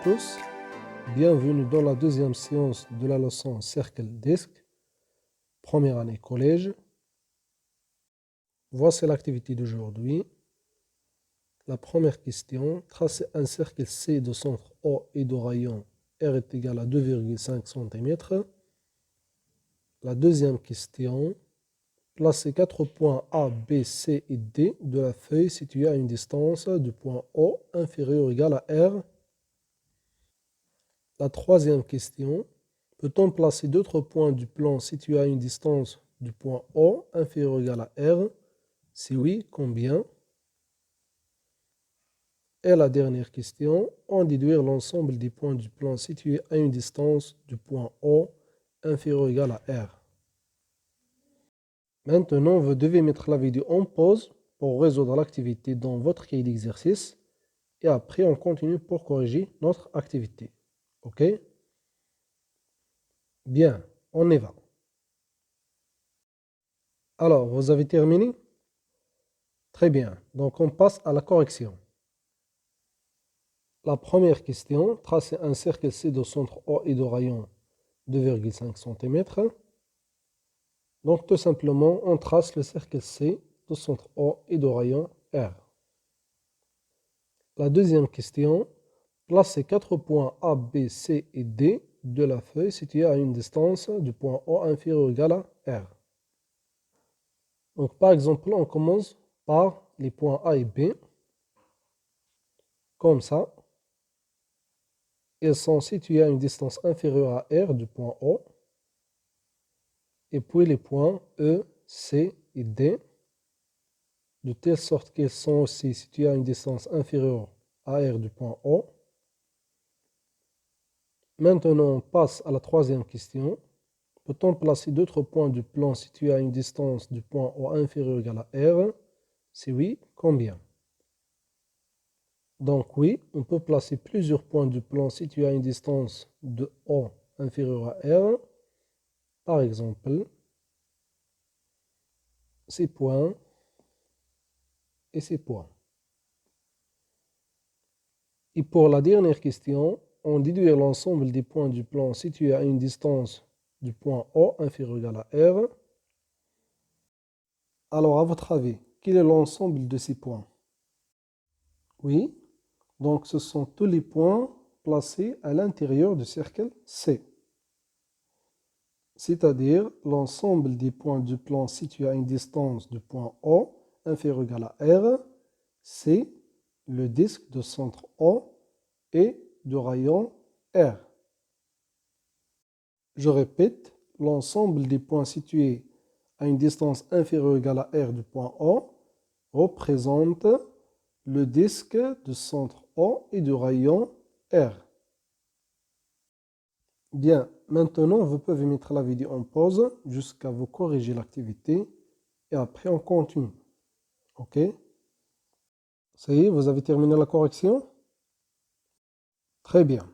tous, bienvenue dans la deuxième séance de la leçon Cercle Disque, première année collège. Voici l'activité d'aujourd'hui. La première question, tracez un cercle C de centre O et de rayon R est égal à 2,5 cm. La deuxième question, placez 4 points A, B, C et D de la feuille située à une distance du point O inférieure ou égale à R. La troisième question, peut-on placer d'autres points du plan situés à une distance du point O inférieure ou égale à R? Si oui, combien? Et la dernière question, en déduire l'ensemble des points du plan situés à une distance du point O inférieure ou égale à R. Maintenant, vous devez mettre la vidéo en pause pour résoudre l'activité dans votre cahier d'exercice et après on continue pour corriger notre activité. OK? Bien, on y va. Alors, vous avez terminé? Très bien, donc on passe à la correction. La première question, tracer un cercle C de centre O et de rayon 2,5 cm. Donc tout simplement, on trace le cercle C de centre O et de rayon R. La deuxième question, placez 4 points A, B, C et D de la feuille située à une distance du point O inférieur ou égal à R. Donc par exemple, on commence par les points A et B, comme ça. Ils sont situés à une distance inférieure à R du point O. Et puis les points E, C et D, de telle sorte qu'ils sont aussi situés à une distance inférieure à R du point O. Maintenant, on passe à la troisième question. Peut-on placer d'autres points du plan situés à une distance du point O inférieur ou égal à R? Si oui, combien? Donc oui, on peut placer plusieurs points du plan situés à une distance de O inférieure à R. Par exemple, ces points et ces points. Et pour la dernière question, on déduire l'ensemble des points du plan situés à une distance du point O inférieur ou égal à R. Alors, à votre avis, quel est l'ensemble de ces points? Oui, donc ce sont tous les points placés à l'intérieur du cercle C. C'est-à-dire l'ensemble des points du plan situés à une distance du point O inférieur ou égal à R, c'est le disque de centre O et de rayon R. Je répète, l'ensemble des points situés à une distance inférieure ou égale à R du point O représente le disque de centre O et du rayon R. Bien, maintenant vous pouvez mettre la vidéo en pause jusqu'à vous corriger l'activité et après on continue. OK? Ça y est, vous avez terminé la correction? Très bien.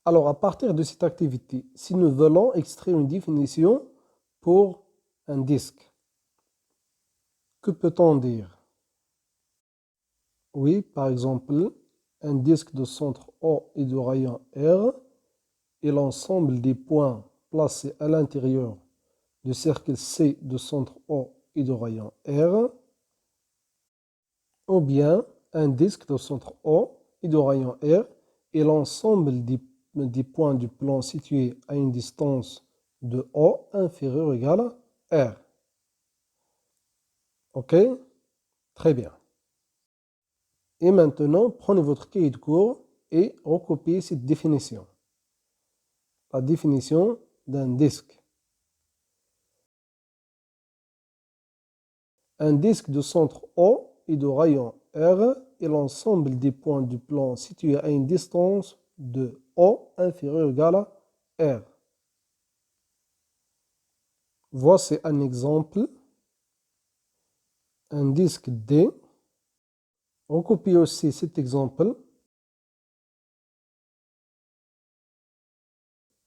Alors, à partir de cette activité, si nous voulons extraire une définition pour un disque, que peut-on dire? Oui, par exemple, un disque de centre O et de rayon R et l'ensemble des points placés à l'intérieur du cercle C de centre O et de rayon R, ou bien un disque de centre O et de rayon R et l'ensemble des points du plan situés à une distance de O inférieure ou égale à R. OK? Très bien. Et maintenant, prenez votre cahier de cours et recopiez cette définition. La définition d'un disque. Un disque de centre O et de rayon R est l'ensemble des points du plan situés à une distance de O inférieure ou égale à R. Voici un exemple. Un disque D. Recopiez aussi cet exemple.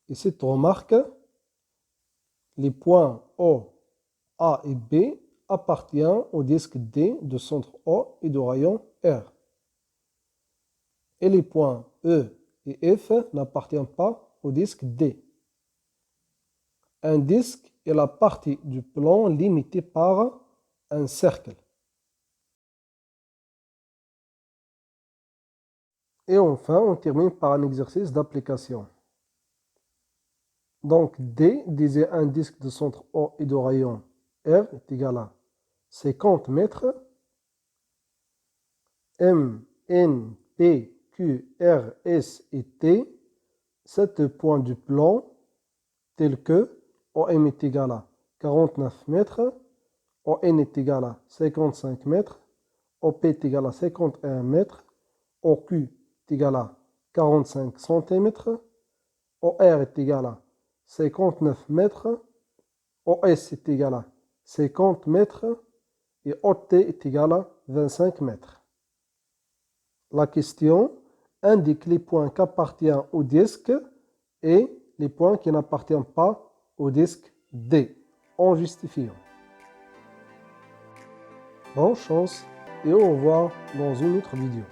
Et cette remarque, les points O, A et B appartiennent au disque D de centre O et de rayon R. Et les points E, et F n'appartient pas au disque D. Un disque est la partie du plan limitée par un cercle. Et enfin, on termine par un exercice d'application. Donc, D disait un disque de centre O et de rayon R est égal à 50 mètres. M, N, P, Q, R, S et T, 7 points du plan, tels que OM est égal à 49 mètres, ON est égal à 55 mètres, OP est égal à 51 mètres, OQ est égal à 45 cm, OR est égal à 59 mètres, OS est égal à 50 mètres et OT est égal à 25 mètres. La question indique les points qui appartiennent au disque et les points qui n'appartiennent pas au disque D, en justifiant. Bonne chance et au revoir dans une autre vidéo.